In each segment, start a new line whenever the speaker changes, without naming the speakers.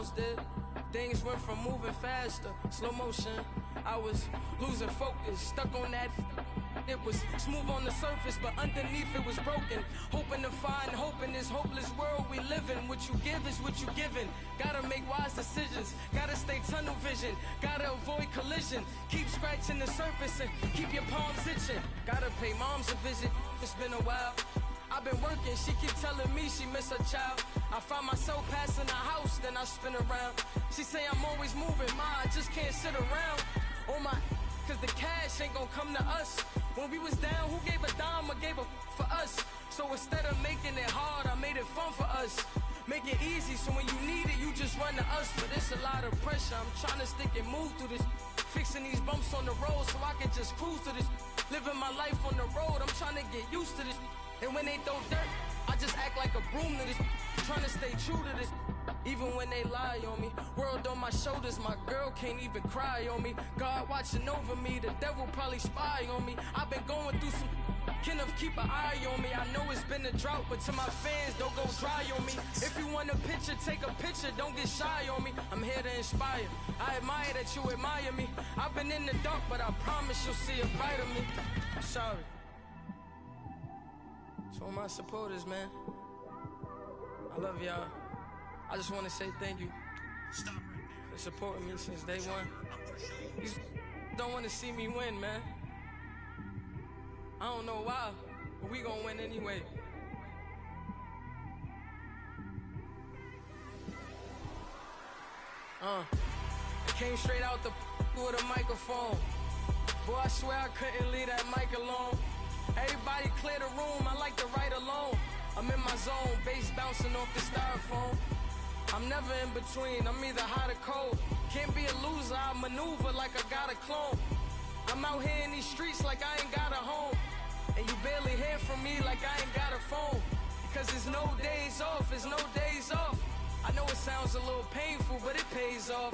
bounce did. Things went from moving faster, slow motion. I was losing focus, stuck on that. It was smooth on the surface, but underneath it was broken. Hoping to find hope in this hopeless world we live in. What you give is what you given. Gotta make wise decisions, gotta stay tunnel vision, gotta avoid collision. Keep scratching the surface and keep your palms itching. Gotta pay moms a visit, it's been a while. I've been working, she keep telling me she miss her child. I find myself passing the house, then I spin around. She say I'm always moving, ma, I just can't sit around. Oh my, cause the cash ain't gon' come to us. When we was down, who gave a dime or gave a for us? So instead of making it hard, I made it fun for us. Make it easy, so when you need it, you just run to us. But it's a lot of pressure, I'm trying to stick and move through this. Fixing these bumps on the road so I can just cruise to this. Living my life on the road, I'm trying to get used to this. And when they throw dirt, I just act like a broom to this. Trying to stay true to this. Even when they lie on me, world on my shoulders, my girl can't even cry on me. God watching over me, the devil probably spy on me. I've been going through some, can of keep an eye on me. I know it's been a drought, but to my fans, don't go dry on me. If you want a picture, take a picture, don't get shy on me. I'm here to inspire, I admire that you admire me. I've been in the dark, but I promise you'll see a brighter me. I'm sorry. To all my supporters, man, I love y'all. I just want to say thank you for supporting me since day one. You don't want to see me win, man. I don't know why, but we gonna win anyway. I came straight out the with a microphone. Boy, I swear I couldn't leave that mic alone. Everybody clear the room, I like to write alone. I'm in my zone, bass bouncing off the styrofoam. I'm never in between, I'm either hot or cold. Can't be a loser, I maneuver like I got a clone. I'm out here in these streets like I ain't got a home. And you barely hear from me like I ain't got a phone. Because there's no days off, there's no days off. I know it sounds a little painful, but it pays off.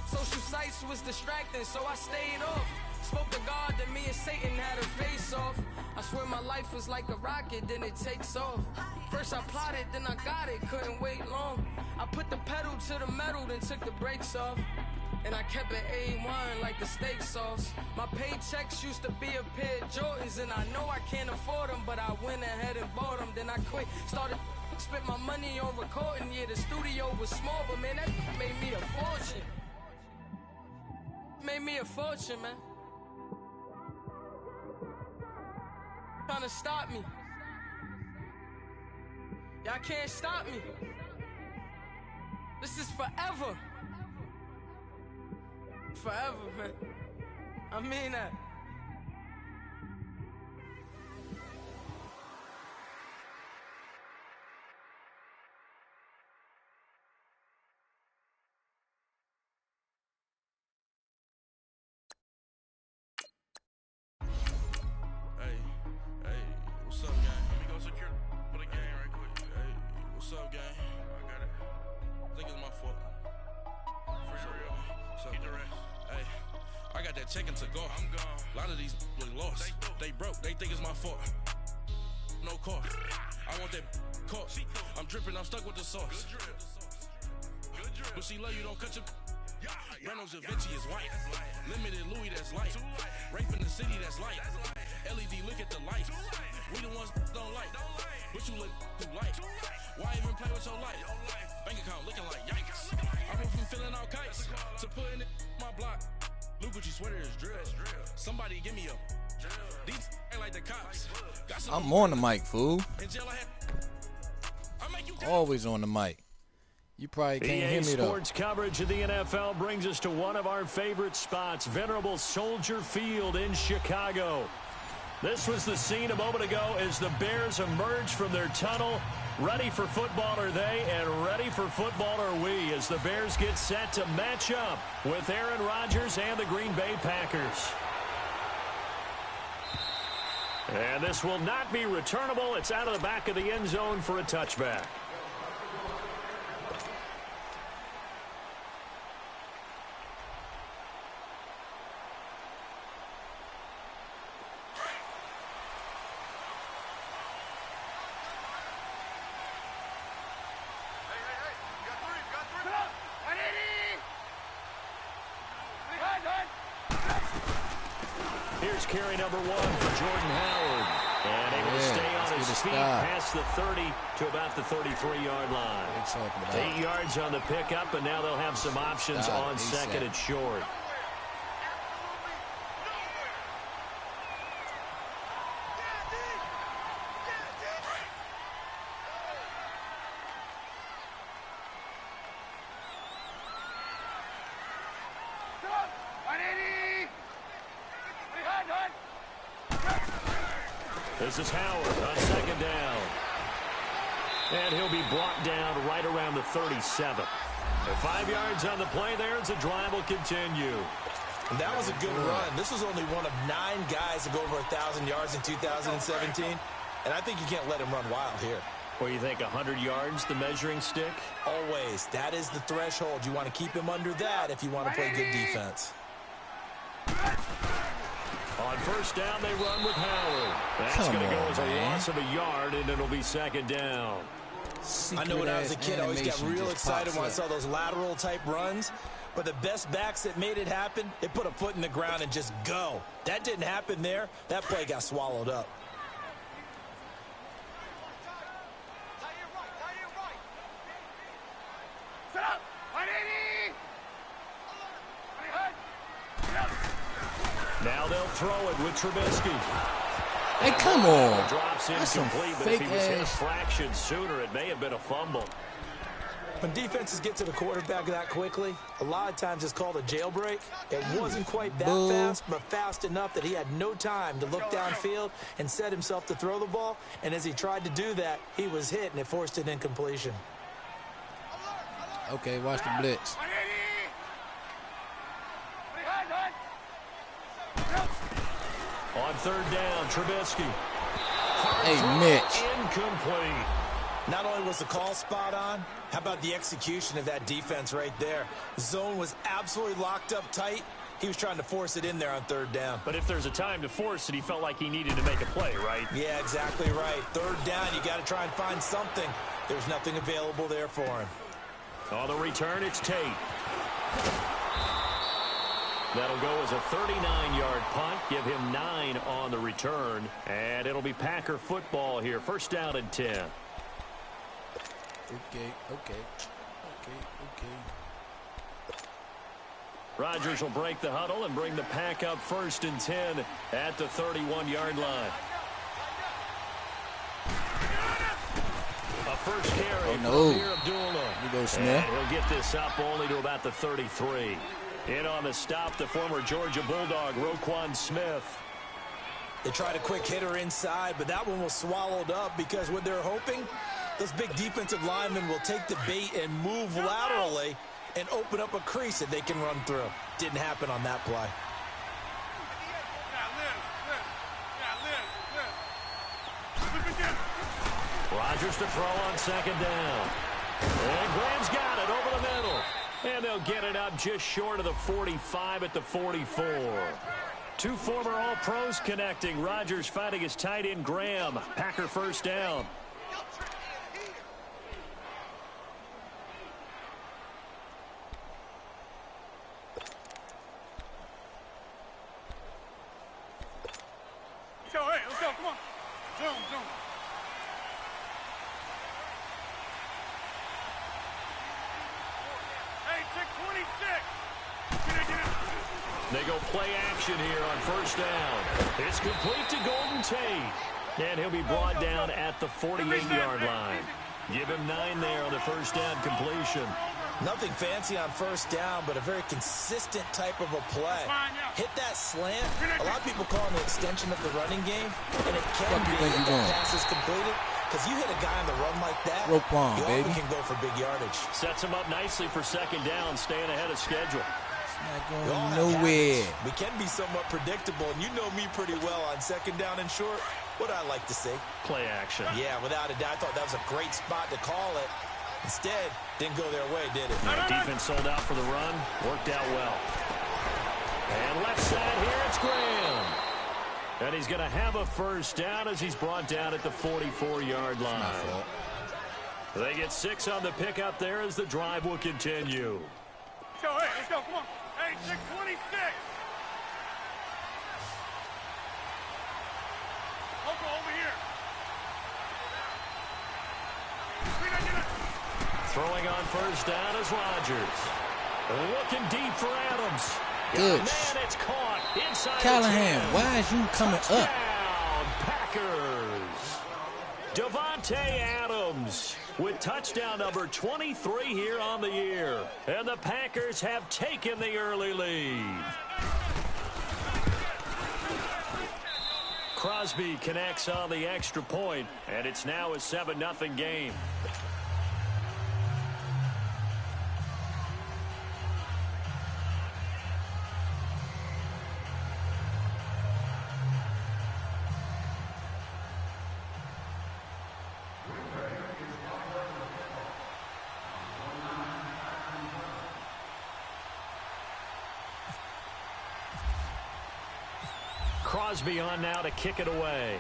Social sites was distracting, so I stayed off. Spoke to God that me and Satan had a face off. I swear my life was like a rocket, then it takes off. First I plotted, then I got it, couldn't wait long. I put the pedal to the metal, then took the brakes off. And I kept it A1 like the steak sauce. My paychecks used to be a pair of Jordans, and I know I can't afford them, but I went ahead and bought them. Then I quit, started spent my money on recording. Yeah, the studio was small, but man, that made me a fortune. Made me a fortune, man. Trying to stop me. Y'all can't stop me. This is forever. Forever, man. I mean that.
What's up, gang? Let me go secure for the game right quick. Hey, what's up, gang? I got it. I think it's my fault. For real. What's up, the rest. Hey, I got that chicken to go. I'm gone. A lot of these look lost. They broke. They think it's my fault. No car. I want that caught. I'm dripping. I'm stuck with the sauce. Good drip. Good drip. But she love you. Don't cut your. Reynolds Da Vinci is white. Limited Louis, that's light. Rape in the city, that's light. LED, look at the lights. We the ones don't like. But you look too light. Why even play with your life? Bank account looking like yikes. I went from filling out kites to putting it in my block. Blue Gucci sweater is drill. Somebody give me a. These ain't like the cops.
I'm on the mic, fool. Always on the mic. You probably can't hear me, though.
Sports coverage of the NFL brings us to one of our favorite spots, venerable Soldier Field in Chicago. This was the scene a moment ago as the Bears emerged from their tunnel. Ready for football are they, and ready for football are we, as the Bears get set to match up with Aaron Rodgers and the Green Bay Packers. And this will not be returnable. It's out of the back of the end zone for a touchback. here's carry number 1 for Jordan Howard. And able to stay on his feet past the 30 to about the 33-yard line. 8 yards on the pickup, and now they'll have some options on second and short. This is Howard on second down. And he'll be brought down right around the 37. 5 yards on the play there as the drive will continue.
And that was a good run. This was only one of 9 guys to go over 1,000 yards in 2017. And I think you can't let him run wild here.
Well, you think 100 yards, the measuring stick?
Always. That is the threshold. You want to keep him under that if you want to play good defense.
On first down, they run with Howard. That's going to go as a loss of a yard, and it'll be second down.
I know when I was a kid, I always got real excited when I saw those lateral-type runs. But the best backs that made it happen, they put a foot in the ground and just go. That didn't happen there. That play got swallowed up.
Now they'll throw it with Trubisky.
Hey, come on.
Drops
That's
incomplete, but if he was hit a fraction sooner, it may have been a fumble.
When defenses get to the quarterback that quickly, a lot of times it's called a jailbreak. It wasn't quite that fast, but fast enough that he had no time to look downfield and set himself to throw the ball. And as he tried to do that, he was hit, and it forced an incompletion.
Okay, watch the blitz.
On third down, Trubisky.
Hey, Mitch.
Incomplete.
Not only was the call spot on, how about the execution of that defense right there? The zone was absolutely locked up tight. He was trying to force it in there on third down.
But if there's a time to force it, he felt like he needed to make a play, right?
Yeah, exactly right. Third down, you got to try and find something. There's nothing available there for him.
On the return, it's Tate. That'll go as a 39-yard punt. Give him 9 on the return. And it'll be Packer football here. First down and 10.
Okay.
Rodgers will break the huddle and bring the Pack up first and 10 at the 31-yard line. A first carry from Amir Abdullah.
You go, Smith.
And he'll get this up only to about the 33. In on the stop, the former Georgia Bulldog, Roquan Smith.
They tried a quick hitter inside, but that one was swallowed up because what they're hoping, those big defensive linemen will take the bait and move laterally and open up a crease that they can run through. Didn't happen on that play.
Rodgers to throw on second down. And Graham's got it over the middle. And they'll get it up just short of the 45 at the 44. 2 former All-Pros connecting. Rodgers fighting his tight end Graham. Packer first down.
Let's go, come on. Zoom. Hey, check 26.
They go play action here on first down. It's complete to Golden Tate. And he'll be brought down at the 48-yard line. Give him 9 there on the first down completion.
Nothing fancy on first down, but a very consistent type of a play. Hit that slant. A lot of people call it an extension of the running game, and it can be if the pass is completed. Because you hit a guy on the run like that,
Roquan,
you
baby.
often can go for big yardage.
Sets him up nicely for second down, staying ahead of schedule.
Not going nowhere.
We can be somewhat predictable, and you know me pretty well on second down and short. What I like to see.
Play action.
Yeah, without a doubt. I thought that was a great spot to call it. Instead, didn't go their way, did it?
Right, defense sold out for the run. Worked out well. And left side here, it's Graham. And he's going to have a first down as he's brought down at the 44-yard line. They get 6 on the pickup there as the drive will continue.
Let's go, come on. Hey, check 26. over here.
Throwing on first down is Rodgers. Looking deep for Adams.
Good.
Man, it's caught inside
Callahan, why is you coming up?
Packers. Davante Adams with touchdown number 23 here on the year. And the Packers have taken the early lead. Crosby connects on the extra point, and it's now a 7-0 game. Crosby on now to kick it away.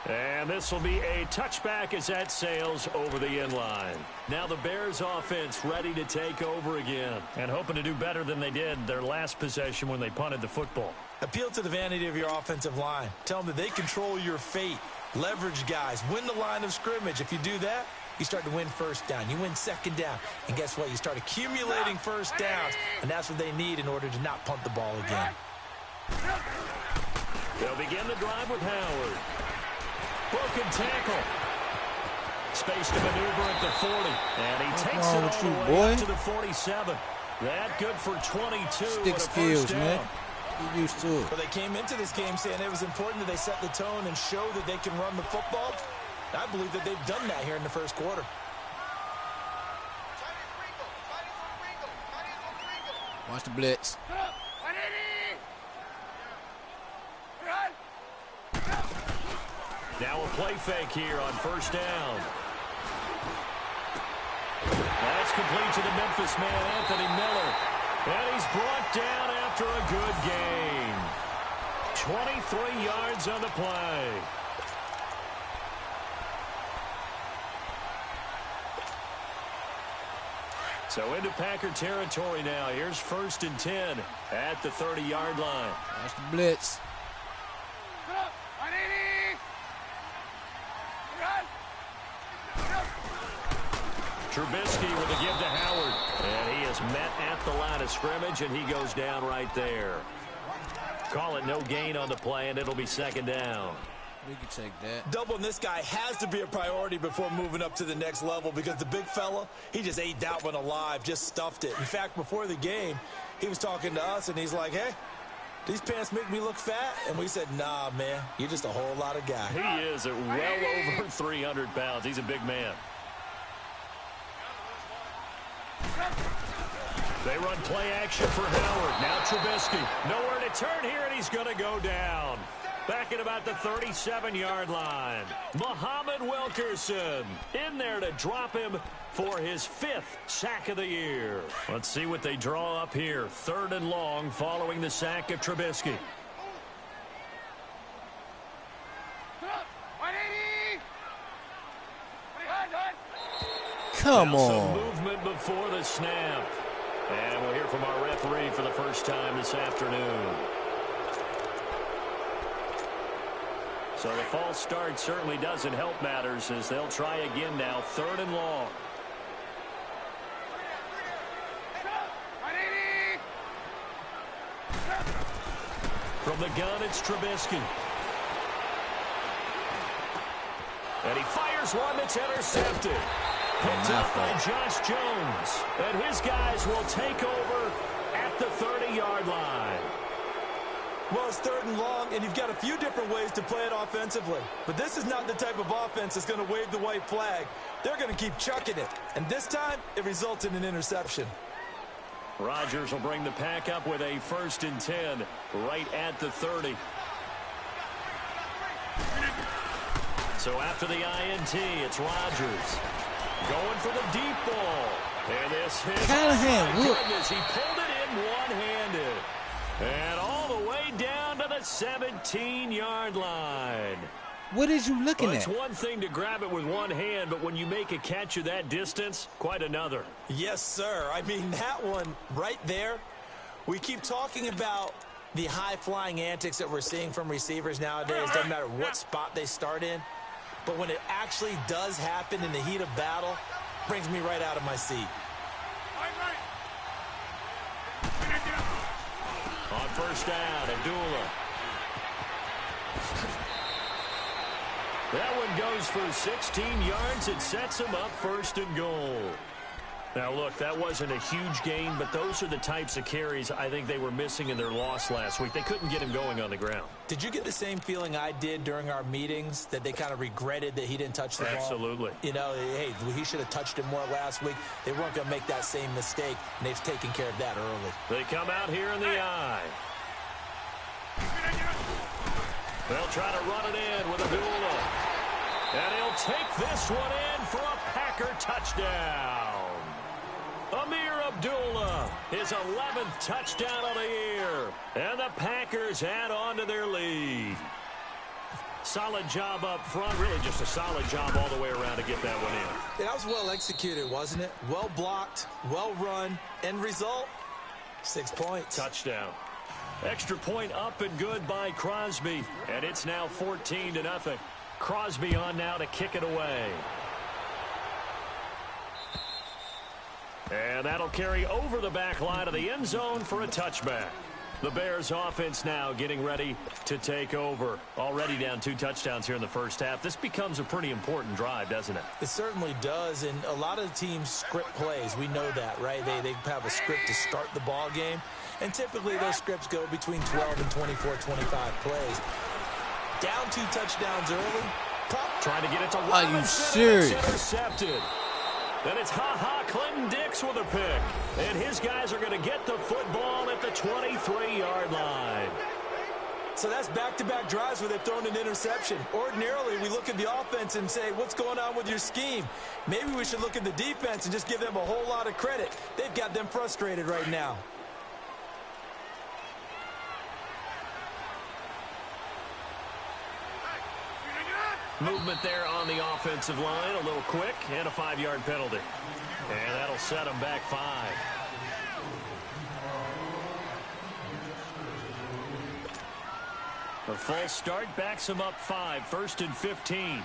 And this will be a touchback as that sails over the inline. Now the Bears offense ready to take over again and hoping to do better than they did their last possession when they punted the football.
Appeal to the vanity of your offensive line. Tell them that they control your fate. Leverage guys. Win the line of scrimmage. If you do that, you start to win first down. You win second down. And guess what? You start accumulating first downs. And that's what they need in order to not punt the ball again.
They'll begin the drive with Howard. Broken tackle. Space to maneuver at the 40. And he takes it all the way up to the 47. That good for 22.
Stick skills, man. Get used to it.
Well, they came into this game saying it was important that they set the tone and show that they can run the football. I believe that they've done that here in the first quarter.
Watch the blitz.
Now a play fake here on first down. That's complete to the Memphis man, Anthony Miller. And he's brought down after a good gain. 23 yards on the play. So into Packer territory now. Here's 1st and 10 at the 30-yard line.
Watch the blitz.
Trubisky with a give to Howard. And he is met at the line of scrimmage, and he goes down right there. Call it no gain on the play, and it'll be 2nd down.
We can take that.
Doubling this guy has to be a priority before moving up to the next level because the big fella, he just ate that one alive, just stuffed it. In fact, before the game, he was talking to us, and he's like, hey, these pants make me look fat? And we said, nah, man, you're just a whole lot of guy.
He is at well over 300 pounds. He's a big man. They run play action for Howard. Now Trubisky. Nowhere to turn here, and he's going to go down. Back at about the 37-yard line. Muhammad Wilkerson in there to drop him for his 5th sack of the year. Let's see what they draw up here. 3rd and long following the sack of Trubisky.
Come on.
Some movement before the snap. And we'll hear from our referee for the first time this afternoon. So the false start certainly doesn't help matters as they'll try again now. 3rd and long. From the gun, it's Trubisky. And he fires one that's intercepted. Picked up by Josh Jones. And his guys will take over at the 30-yard line.
Well, it's 3rd and long, and you've got a few different ways to play it offensively. But this is not the type of offense that's going to wave the white flag. They're going to keep chucking it. And this time, it results in an interception.
Rodgers will bring the pack up with a 1st and 10 right at the 30. So after the INT, it's Rodgers. Going for the deep ball. And this hit.
Callahan,
my goodness, he pulled it in one-handed. And all the way down to the 17-yard line.
What is you looking
Well,
at?
it's one thing to grab it with one hand, but when you make a catch of that distance, quite another.
Yes, sir. I mean, that one right there We keep talking about the high-flying antics that we're seeing from receivers nowadays. Doesn't matter what spot they start in. But when it actually does happen in the heat of battle, brings me right out of my seat.
On first down, Abdullah. That one goes for 16 yards. It sets him up first and goal. Now, look, that wasn't a huge gain, but those are the types of carries I think they were missing in their loss last week. They couldn't get him going on the ground.
Did you get the same feeling I did during our meetings, that they kind of regretted that he didn't touch the ball?
Absolutely.
You know, hey, he should have touched it more last week. They weren't going to make that same mistake, and they've taken care of that early.
They come out here in the eye. They'll try to run it in with Abdullah. And he'll take this one in for a Packer touchdown. Amir Abdullah, his 11th touchdown of the year. And the Packers add on to their lead. Solid job up front. Really just a solid job all the way around to get that one in.
That was well executed, wasn't it? Well blocked, well run. End result, 6 points.
Touchdown. Extra point up and good by Crosby. And it's now 14-0. Crosby on now to kick it away. And that'll carry over the back line of the end zone for a touchback. The Bears offense now getting ready to take over. Already down 2 touchdowns here in the first half. This becomes a pretty important drive, doesn't it?
It certainly does, and a lot of teams script plays. We know that, right? They have a script to start the ball game, and typically those scripts go between 12 and 24, 25 plays. Down 2 touchdowns early.
Trying to get it to
Robinson. Are you serious?
Intercepted. Then it's Clinton Dix with a pick. And his guys are going to get the football at the 23-yard line.
So that's back-to-back drives where they've thrown an interception. Ordinarily, we look at the offense and say, what's going on with your scheme? Maybe we should look at the defense and just give them a whole lot of credit. They've got them frustrated right now.
Movement there on the offensive line, a little quick, and a 5-yard penalty. And that'll set them back 5. A false start backs them up 5, 1st and 15.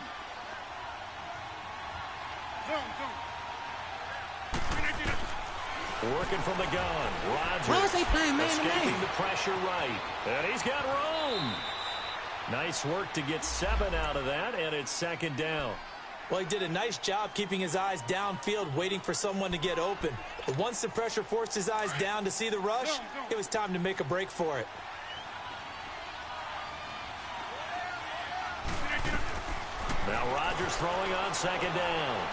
Working from the gun, Rodgers.
Why is they playing man to
escaping
man?
the pressure right. And he's got room. Nice work to get 7 out of that, and it's 2nd down.
Well, he did a nice job keeping his eyes downfield, waiting for someone to get open. But once the pressure forced his eyes down to see the rush, it was time to make a break for it.
Now Rodgers throwing on 2nd down.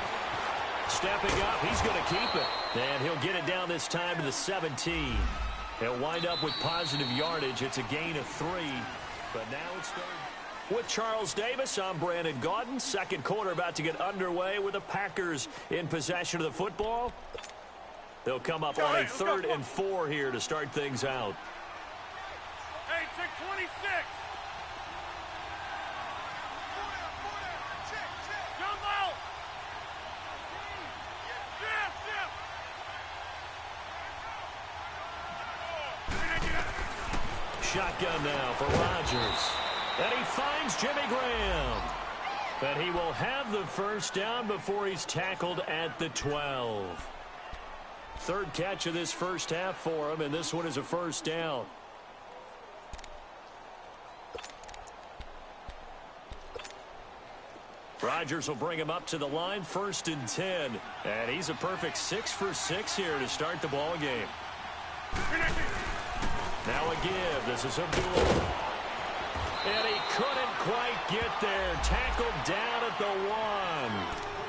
Stepping up, he's going to keep it. And he'll get it down this time to the 17. He'll wind up with positive yardage. It's a gain of 3. But now it's 3rd. With Charles Davis, I'm Brandon Gaudin. Second quarter about to get underway with the Packers in possession of the football. They'll come up on a 3rd and 4 here to start things out.
Hey, check 26. Jump out.
Shotgun now for Rodgers. And he finds Jimmy Graham. And he will have the first down before he's tackled at the 12. 3rd catch of this first half for him, and this one is a first down. Rodgers will bring him up to the line, 1st and 10. And he's a perfect 6 for 6 here to start the ball game. Now a give. This is Abdullah. And he couldn't quite get there. Tackled down at the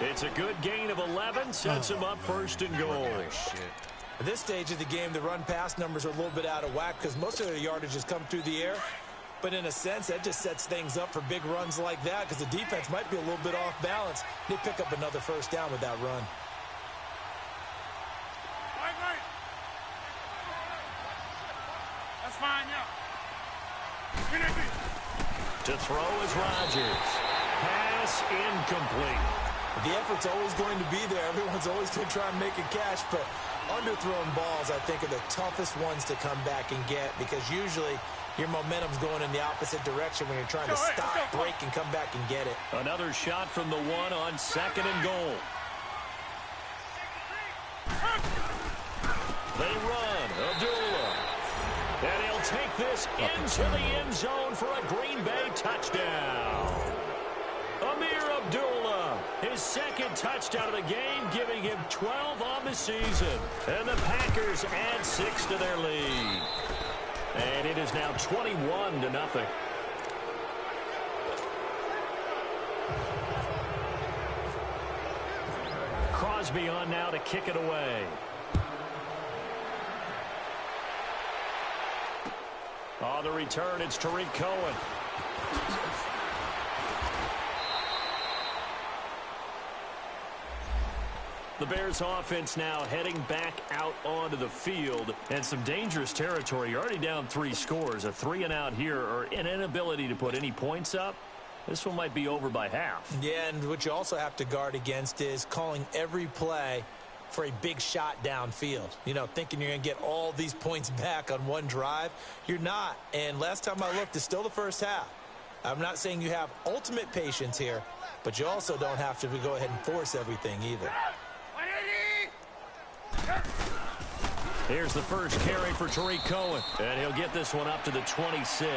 1. It's a good gain of 11. Sets him up 1st and goal.
At this stage of the game, the run-pass numbers are a little bit out of whack because most of their yardage has come through the air. But in a sense, that just sets things up for big runs like that because the defense might be a little bit off balance. They pick up another first down with that run.
Right. That's fine, yeah.
To throw is Rodgers. Pass incomplete.
The effort's always going to be there. Everyone's always going to try and make a catch, but Underthrown balls, I think, are the toughest ones to come back and get because usually your momentum's going in the opposite direction when you're trying to stop, break, and come back and get it.
Another shot from the one on 2nd and goal. They run. Abdullah. And he'll take this into the end zone for a Green Bay touchdown. Amir Abdullah, his 2nd touchdown of the game, giving him 12 on the season. And the Packers add 6 to their lead. And it is now 21-0. Crosby on now to kick it away. On the return, it's Tariq Cohen. The Bears offense now heading back out onto the field, and some dangerous territory. You're already down 3 scores. A 3-and-out here, or an inability to put any points up. This one might be over by half.
Yeah, and what you also have to guard against is calling every play for a big shot downfield. You know, thinking you're going to get all these points back on one drive. You're not. And last time I looked, it's still the first half. I'm not saying you have ultimate patience here, but you also don't have to go ahead and force everything either.
Here's the first carry for Tariq Cohen, and he'll get this one up to the 26.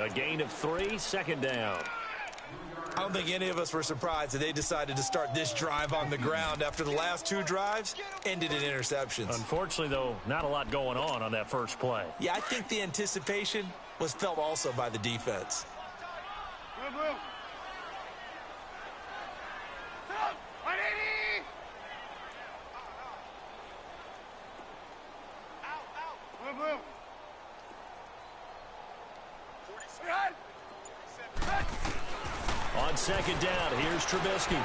A gain of 3, 2nd down.
I don't think any of us were surprised that they decided to start this drive on the ground after the last 2 drives ended in interceptions.
Unfortunately, though, not a lot going on that first play.
Yeah, I think the anticipation was felt also by the defense.
On 2nd down, here's Trubisky.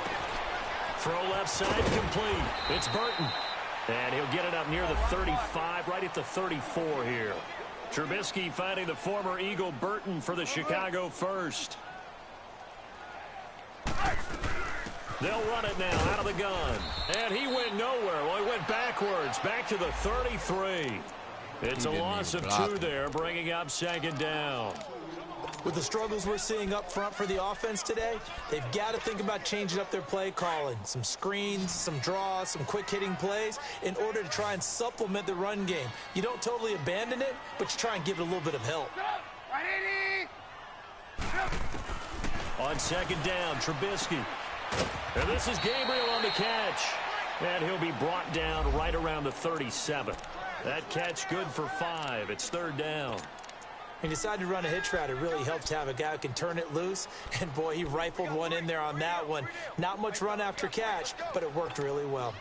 Throw left side, complete. It's Burton. And he'll get it up near the 35, right at the 34 here. Trubisky finding the former Eagle Burton for the Chicago first. They'll run it now out of the gun. And he went nowhere. Well, he went backwards, back to the 33. It's a loss of 2 there, bringing up 2nd down.
With the struggles we're seeing up front for the offense today, they've got to think about changing up their play calling. Some screens, some draws, some quick-hitting plays in order to try and supplement the run game. You don't totally abandon it, but you try and give it a little bit of help.
On 2nd down, Trubisky. And this is Gabriel on the catch. And he'll be brought down right around the 37. That catch good for 5. It's 3rd down.
He decided to run a hitch route. It really helped to have a guy who can turn it loose. And, boy, he rifled one in there on that one. Not much run after catch, but it worked really well.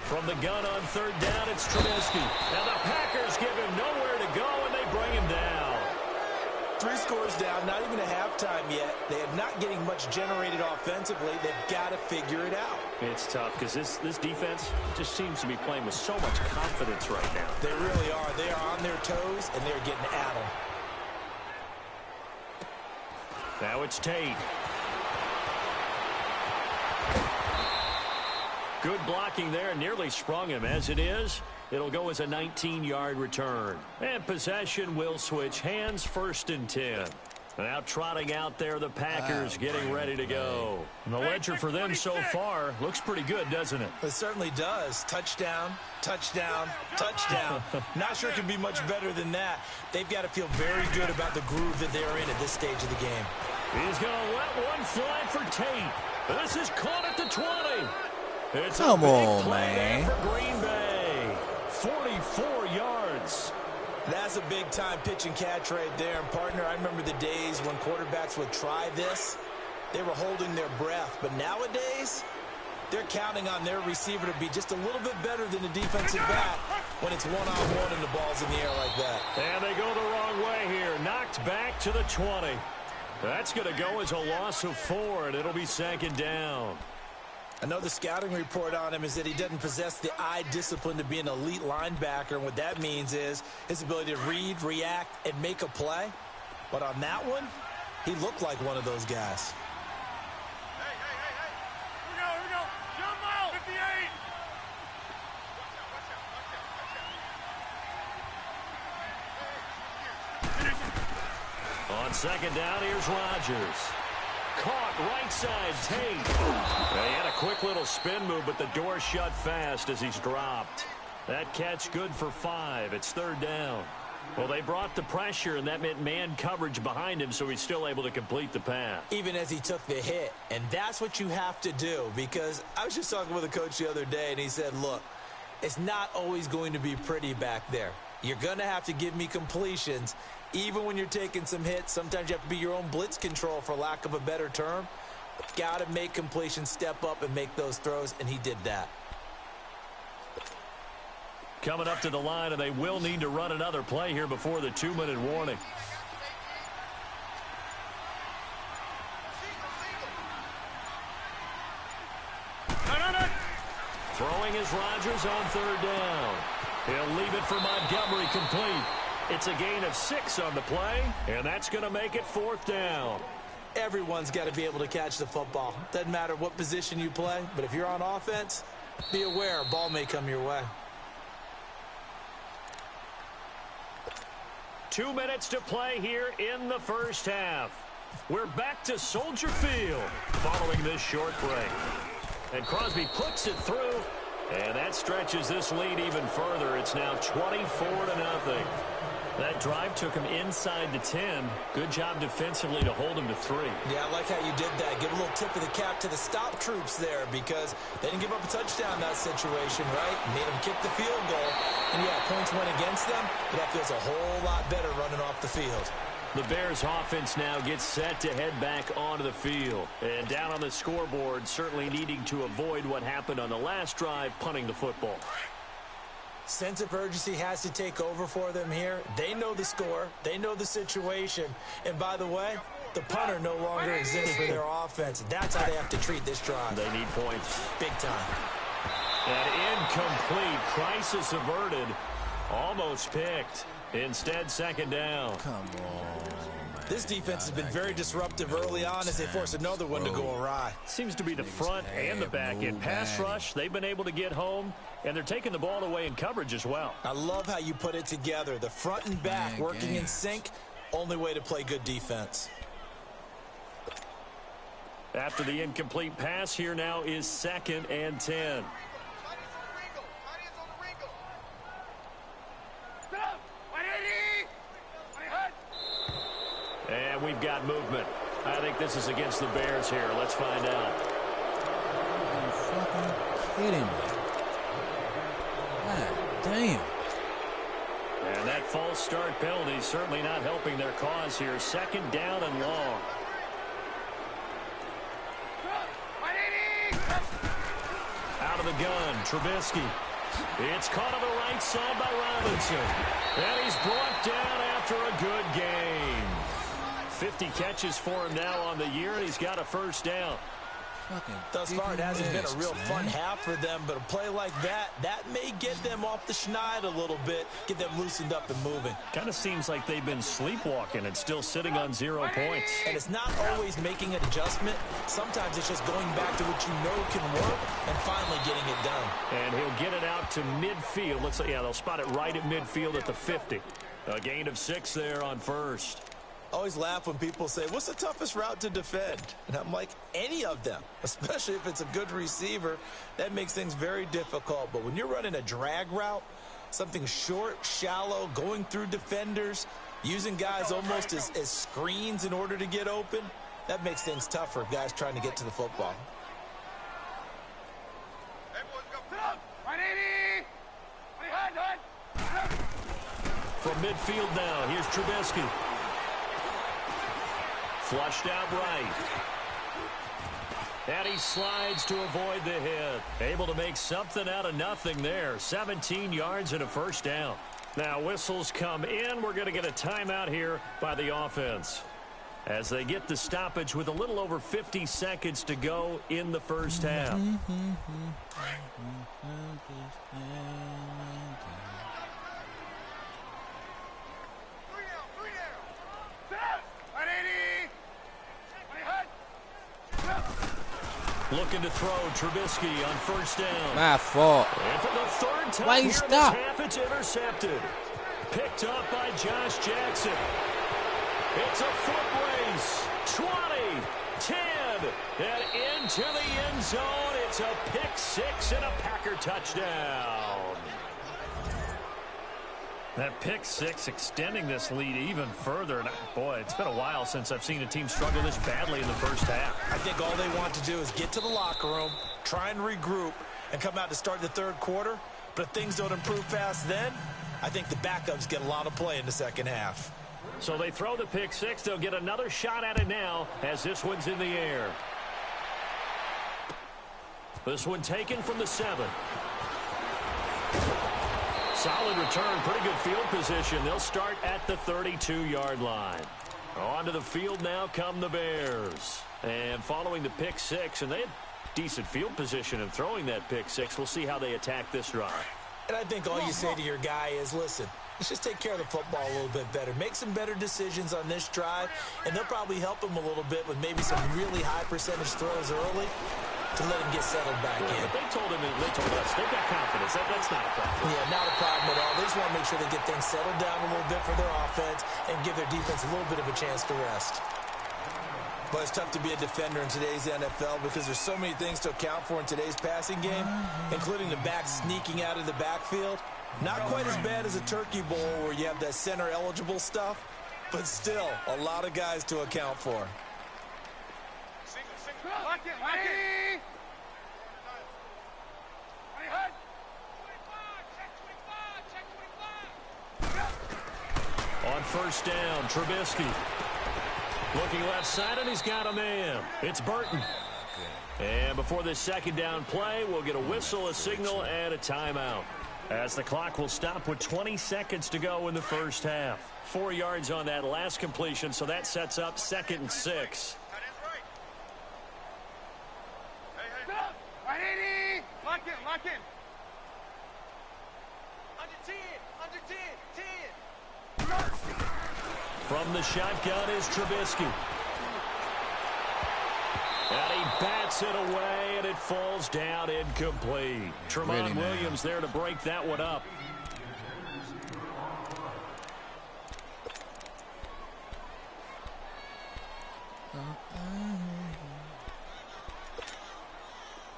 From the gun on 3rd down, it's Trubisky. Now the Packers give him nowhere to go, and they bring him down.
3 scores down, not even a halftime yet. They are not getting much generated offensively. They've got to figure it out.
It's tough because this defense just seems to be playing with so much confidence right now.
They really are. They are on their toes, and they're getting at them.
Now it's Tate. Good blocking there, nearly sprung him. As it is, it'll go as a 19-yard return. And possession will switch hands, 1st and 10. Now trotting out there, the Packers getting ready to go. And the ledger for them so far looks pretty good, doesn't it?
It certainly does. Touchdown, touchdown, touchdown. Not sure it can be much better than that. They've got to feel very good about the groove that they're in at this stage of the game.
He's going to let one fly for Tate. This is caught at the 20. It's
Come
a big
on,
play
man.
there for Green Bay. 44 yards.
That's a big-time pitch and catch right there. And, partner, I remember the days when quarterbacks would try this. They were holding their breath. But nowadays, they're counting on their receiver to be just a little bit better than the defensive back when it's one-on-one and the ball's in the air like that.
And they go the wrong way here. Knocked back to the 20. That's going to go as a loss of 4, and it'll be 2nd down.
I know the scouting report on him is that he doesn't possess the eye discipline to be an elite linebacker. And what that means is his ability to read, react, and make a play. But on that one, he looked like one of those guys.
Hey. Here we go. Jump out. 58.
On second down, here's Rodgers. Caught right side, Tate. He had a quick little spin move, but the door shut fast as he's dropped. That catch good for 5. It's third down. Well, they brought the pressure, and that meant man coverage behind him, so he's still able to complete the pass.
Even as he took the hit. And that's what you have to do, because I was just talking with a coach the other day, and he said, look, it's not always going to be pretty back there. You're going to have to give me completions. Even when you're taking some hits, sometimes you have to be your own blitz control, for lack of a better term. Got to make completions, step up, and make those throws, and he did that.
Coming up to the line, and they will need to run another play here before the 2-minute warning.
No.
Throwing is Rodgers on third down. He'll leave it for Montgomery complete. It's a gain of 6 on the play, and that's going to make it fourth down.
Everyone's got to be able to catch the football. Doesn't matter what position you play, but if you're on offense, be aware a ball may come your way.
2 minutes to play here in the first half. We're back to Soldier Field following this short break. And Crosby puts it through, and that stretches this lead even further. It's now 24-0. That drive took him inside the 10. Good job defensively to hold him to 3.
Yeah, I like how you did that. Give a little tip of the cap to the stop troops there, because they didn't give up a touchdown in that situation, right? Made them kick the field goal. And, yeah, points went against them, but that feels a whole lot better running off the field.
The Bears offense now gets set to head back onto the field. And down on the scoreboard, certainly needing to avoid what happened on the last drive, punting the football.
Sense of urgency has to take over for them here. They know the score. They know the situation. And by the way, the punter no longer exists for their offense. That's how they have to treat this drive.
They need points.
Big time.
And incomplete. Crisis averted. Almost picked. Instead, second down.
Come on.
This defense has been very disruptive early on as they force another one to go awry.
Seems to be the front and the back end. Pass rush, they've been able to get home, and they're taking the ball away in coverage as well.
I love how you put it together. The front and back working in sync, only way to play good defense.
After the incomplete pass, here now is 2nd and 10. And we've got movement. I think this is against the Bears here. Let's find out.
Are you fucking kidding me? God damn.
And that false start penalty certainly not helping their cause here. 2nd down and long. Out of the gun, Trubisky. It's caught on the right side by Robinson. And he's brought down after a good game. 50 catches for him now on the year, and he's got a first down.
Thus far, it hasn't been a real fun half for them, but a play like that may get them off the schneid a little bit, get them loosened up and moving.
Kind of seems like they've been sleepwalking and still sitting on 0 points.
And it's not always making an adjustment. Sometimes it's just going back to what you know can work and finally getting it done.
And he'll get it out to midfield. Looks like, yeah, they'll spot it right at midfield at the 50. A gain of 6 there on first.
Always laugh when people say, what's the toughest route to defend? And I'm like, any of them, especially if it's a good receiver. That makes things very difficult. But when you're running a drag route, something short, shallow, going through defenders, using guys almost as screens in order to get open, that makes things tough for guys trying to get to the football.
From midfield now, here's Trubisky. Flushed out right. And he slides to avoid the hit. Able to make something out of nothing there. 17 yards and a first down. Now whistles come in. We're going to get a timeout here by the offense. as they get the stoppage with a little over 50 seconds to go in the first half. Looking to throw Trubisky on first down.
My fault.
And for the third time
Why you
here
stop?
in this half, it's intercepted. Picked up by Josh Jackson. It's a foot race. 20, 10, and into the end zone. It's a pick six and a Packer touchdown. That pick six extending this lead even further. And boy, it's been a while since I've seen a team struggle this badly in the first half.
I think all they want to do is get to the locker room, try and regroup, and come out to start the third quarter. But if things don't improve fast then, I think the backups get a lot of play in the second half.
So they throw the pick six. They'll get another shot at it now as this one's in the air. This one taken from the 7. Solid return, pretty good field position. They'll start at the 32-yard line. Onto the field now come the Bears. And following the pick six, and they had decent field position in throwing that pick six. We'll see how they attack this drive.
And I think all you say to your guy is, listen, let's just take care of the football a little bit better. Make some better decisions on this drive, and they'll probably help him a little bit with maybe some really high percentage throws early to let him get settled back in.
But they told us, they've got confidence. That's not a problem.
Yeah, not a problem at all. They just want to make sure they get things settled down a little bit for their offense and give their defense a little bit of a chance to rest.
But it's tough to be a defender in today's NFL because there's so many things to account for in today's passing game, including the back sneaking out of the backfield. Not quite as bad as a turkey bowl where you have that center-eligible stuff, but still a lot of guys to account for.
Lock it, lock it.
On first down, Trubisky. Looking left side, and he's got a man. It's Burton. And before this second down play, we'll get a whistle, a signal, and a timeout. As the clock will stop with 20 seconds to go in the first half. 4 yards on that last completion, so that sets up 2nd and 6.
Lock in, lock in.
Under 10.
From the shotgun is Trubisky. And he bats it away, and it falls down incomplete. Tremont Williams there to break that one up.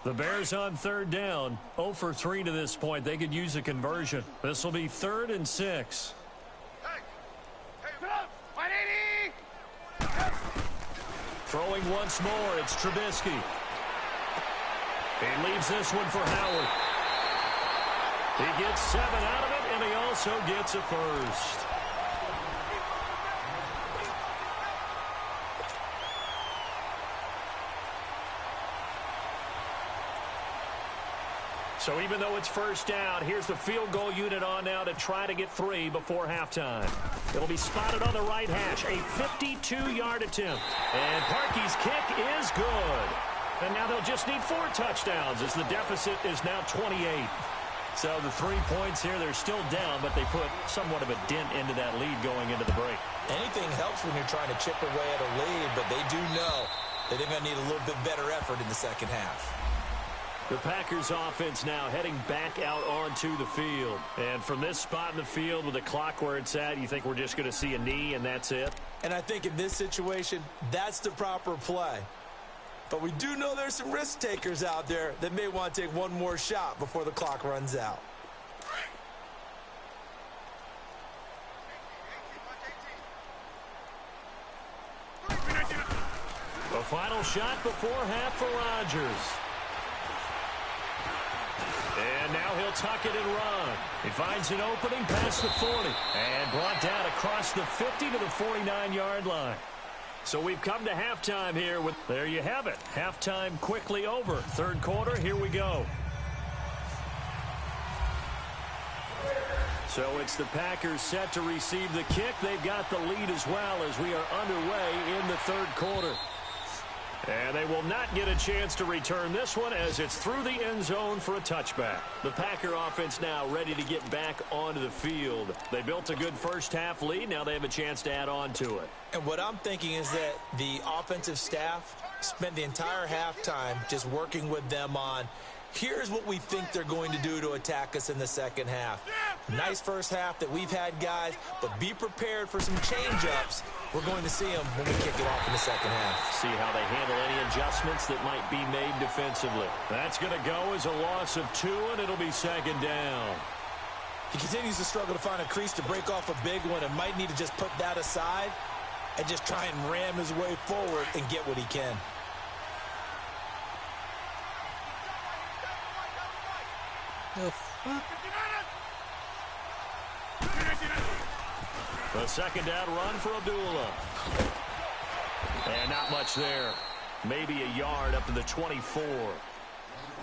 The Bears on third down, 0 for 3 to this point. They could use a conversion. This will be 3rd and 6. Throwing once more, it's Trubisky. He leaves this one for Howard. He gets 7 out of it, and he also gets a first. So even though it's first down, here's the field goal unit on now to try to get 3 before halftime. It'll be spotted on the right hash, a 52-yard attempt. And Parkey's kick is good. And now they'll just need 4 touchdowns as the deficit is now 28. So the 3 points here, they're still down, but they put somewhat of a dent into that lead going into the break.
Anything helps when you're trying to chip away at a lead, but they do know that they're going to need a little bit better effort in the second half.
The Packers offense now heading back out onto the field. And from this spot in the field with the clock where it's at, you think we're just going to see a knee and that's it?
And I think in this situation, that's the proper play. But we do know there's some risk takers out there that may want to take one more shot before the clock runs out.
The final shot before half for Rodgers. And now he'll tuck it and run. He finds an opening past the 40 and brought down across the 50 to the 49-yard line. So we've come to halftime here. There you have it. Halftime quickly over. Third quarter, here we go. So it's the Packers set to receive the kick. They've got the lead as well as we are underway in the third quarter. And they will not get a chance to return this one as it's through the end zone for a touchback. The Packer offense now ready to get back onto the field. They built a good first-half lead. Now they have a chance to add on to it.
And what I'm thinking is that the offensive staff spent the entire halftime just working with them on, here's what we think they're going to do to attack us in the second half. Nice first half that we've had, guys, but be prepared for some change-ups. We're going to see them when we kick it off in the second half.
See how they handle any adjustments that might be made defensively. That's going to go as a loss of 2, and it'll be second down.
He continues to struggle to find a crease to break off a big one and might need to just put that aside and just try and ram his way forward and get what he can.
The fuck?
The second down run for Abdullah. And not much there. Maybe a yard up to the 24.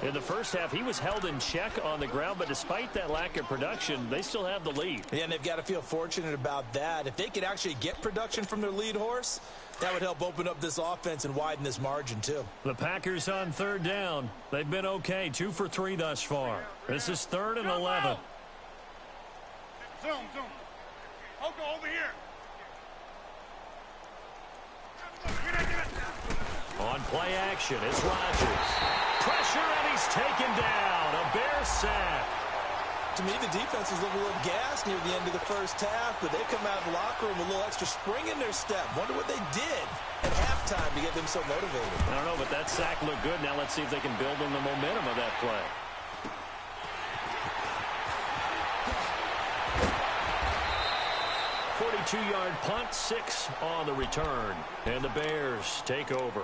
In the first half, he was held in check on the ground, but despite that lack of production, they still have the lead.
Yeah, and they've got to feel fortunate about that. If they could actually get production from their lead horse, that would help open up this offense and widen this margin, too.
The Packers on third down. They've been okay, 2 for 3 thus far. This is 3rd and 11.
Zoom. Oko, over here.
On play action, it's Rodgers. Pressure, and he's taken down. A Bear sack.
To me, the defense was a little gassed near the end of the first half, but they come out of the locker room with a little extra spring in their step. Wonder what they did at halftime to get them so motivated.
I don't know, but that sack looked good. Now let's see if they can build on the momentum of that play. Two-yard punt, 6 on the return, and the Bears take over.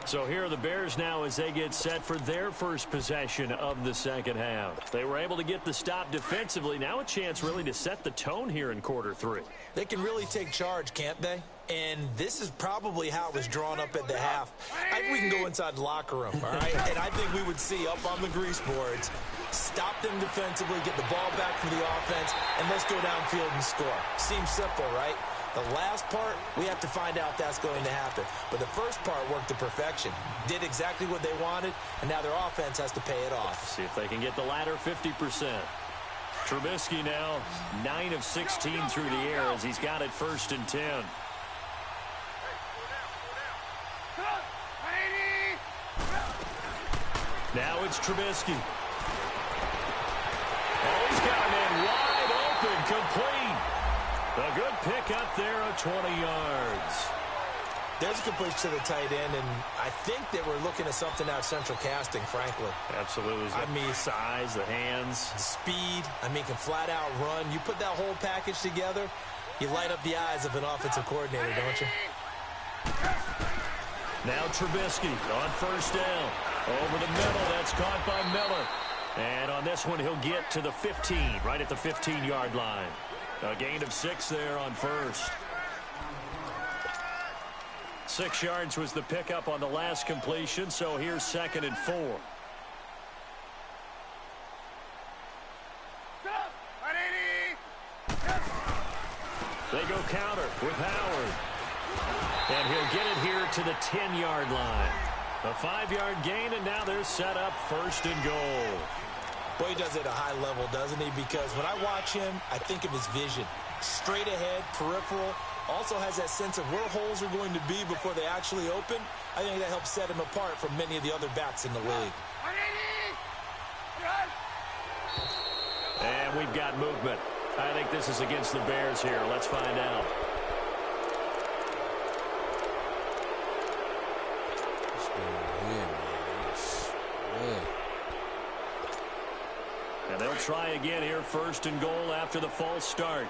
So here are the Bears now as they get set for their first possession of the second half. They were able to get the stop defensively. Now a chance really to set the tone here in quarter 3.
They can really take charge, can't they? And this is probably how it was drawn up at the half. I think we can go inside the locker room, all right? And I think we would see up on the grease boards, stop them defensively, get the ball back from the offense, and let's go downfield and score. Seems simple, right? The last part, we have to find out if that's going to happen. But the first part worked to perfection. Did exactly what they wanted, and now their offense has to pay it off.
See if they can get the latter 50%. Trubisky now 9 of 16 through the air as he's got it 1st and 10. Now it's Trubisky. Oh, he's got a man wide open, complete. A good pick up there of 20 yards.
There's a completion to the tight end, and I think that we're looking at something out of central casting, frankly.
Absolutely.
I mean,
size, the hands.
Speed, can flat out run. You put that whole package together, you light up the eyes of an offensive coordinator, don't you?
Now Trubisky on 1st down. Over the middle, that's caught by Miller. And on this one, he'll get to the 15, right at the 15-yard line. A gain of 6 there on 1st. 6 yards was the pickup on the last completion, so here's 2nd and 4. They go counter with Howard. And he'll get it here to the 10-yard line. A 5-yard gain, and now they're set up 1st and goal.
Boy, he does it at a high level, doesn't he? Because when I watch him, I think of his vision. Straight ahead, peripheral. Also has that sense of where holes are going to be before they actually open. I think that helps set him apart from many of the other backs in the league.
And we've got movement. I think this is against the Bears here. Let's find out. And they'll try again here, 1st and goal after the false start.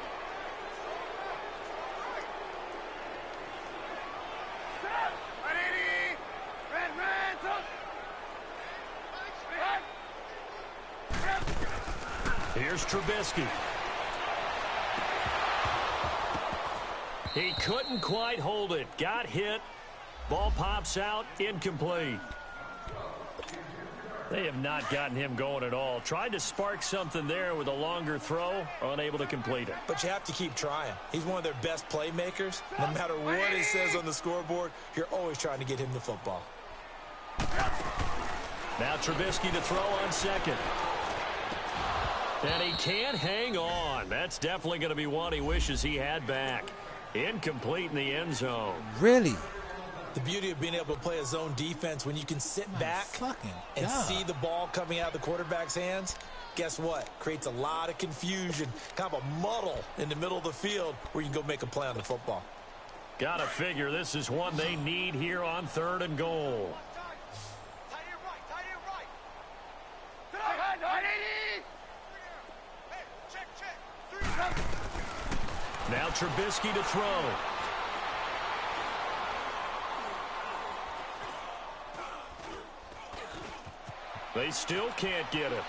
Here's Trubisky. He couldn't quite hold it. Got hit. Ball pops out. Incomplete. They have not gotten him going at all. Tried to spark something there with a longer throw, unable to complete it.
But you have to keep trying. He's one of their best playmakers. No matter what it says on the scoreboard, you're always trying to get him the football.
Now Trubisky to throw on second. And he can't hang on. That's definitely going to be one he wishes he had back. Incomplete in the end zone.
Really?
The beauty of being able to play a zone defense when you can sit back and see the ball coming out of the quarterback's hands, guess what? Creates a lot of confusion, kind of a muddle in the middle of the field where you can go make a play on the football.
Got to figure this is one they need here on 3rd and goal. Now Trubisky to throw. They still can't get him.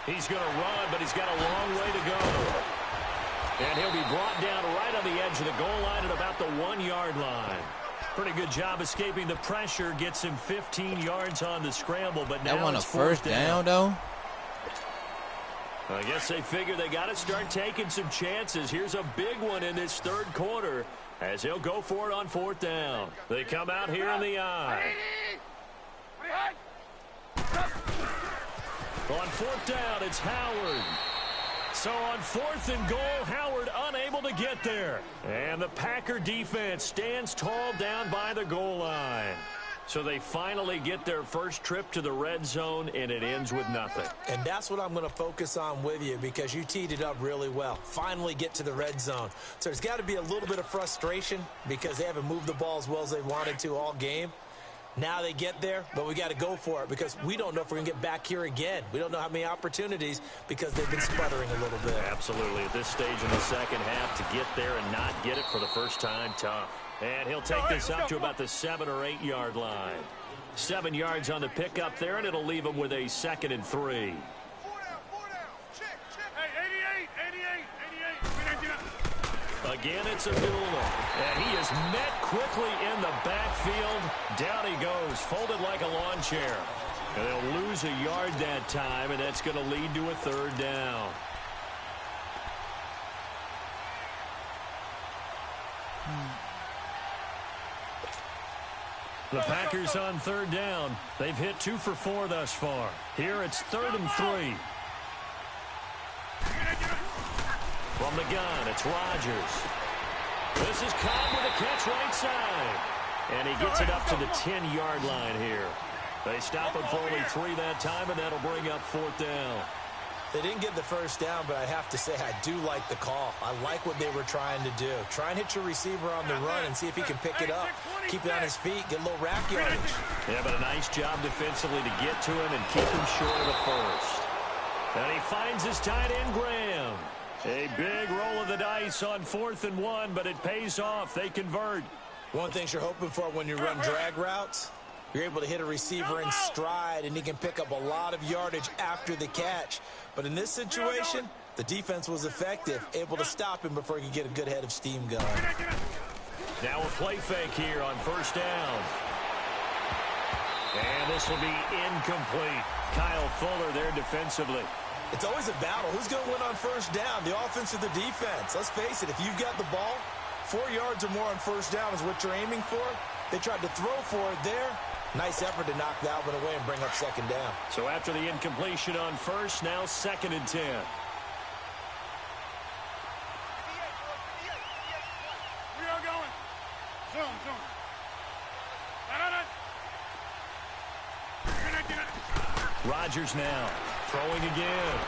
He's going to run, but he's got a long way to go. And he'll be brought down right on the edge of the goal line at about the 1-yard line. Pretty good job escaping the pressure. Gets him 15 yards on the scramble, but now
that one
it's
a first down, though?
I guess they figure they got to start taking some chances. Here's a big one in this 3rd quarter as he'll go for it on 4th down. They come out here in the eye. On 4th down, it's Howard. So on 4th and goal, Howard unable to get there. And the Packer defense stands tall down by the goal line. So they finally get their first trip to the red zone, and it ends with nothing.
And that's what I'm going to focus on with you because you teed it up really well. Finally get to the red zone. So there's got to be a little bit of frustration because they haven't moved the ball as well as they wanted to all game. Now they get there, but we got to go for it because we don't know if we're going to get back here again. We don't know how many opportunities because they've been sputtering a little bit.
Absolutely. At this stage in the second half, to get there and not get it for the first time, tough. And he'll take this up to about the 7 or 8 yard line. 7 yards on the pickup there, and it'll leave him with a 2nd and 3.
4 down. Check. Hey, 88.
Again, it's a Abdullah. And he is met quickly in the backfield. Down he goes, folded like a lawn chair. And they'll lose a yard that time, and that's going to lead to a 3rd down. The Packers on 3rd down. They've hit 2 for 4 thus far. Here it's 3rd and 3. From the gun, it's Rodgers. This is Cobb with a catch right side. And he gets it up to the 10-yard line here. They stop him for only 3 that time, and that'll bring up 4th down.
They didn't get the first down, but I have to say I do like the call. I like what they were trying to do. Try and hit your receiver on the run and see if he can pick it up. Keep it on his feet, get a little rack yardage.
Yeah, but a nice job defensively to get to him and keep him short of the first. And he finds his tight end, Graham. A big roll of the dice on 4th and 1, but it pays off. They convert.
One thing you're hoping for when you run drag routes, you're able to hit a receiver in stride, and he can pick up a lot of yardage after the catch. But in this situation, the defense was effective, able to stop him before he could get a good head of steam going.
Now a play fake here on 1st down. And this will be incomplete. Kyle Fuller there defensively.
It's always a battle. Who's going to win on 1st down, the offense or the defense? Let's face it, if you've got the ball, 4 yards or more on 1st down is what you're aiming for. They tried to throw for it there. Nice effort to knock that one away and bring up 2nd down.
So after the incompletion on 1st, now 2nd and 10.
We are going. Zoom.
Rodgers now throwing again.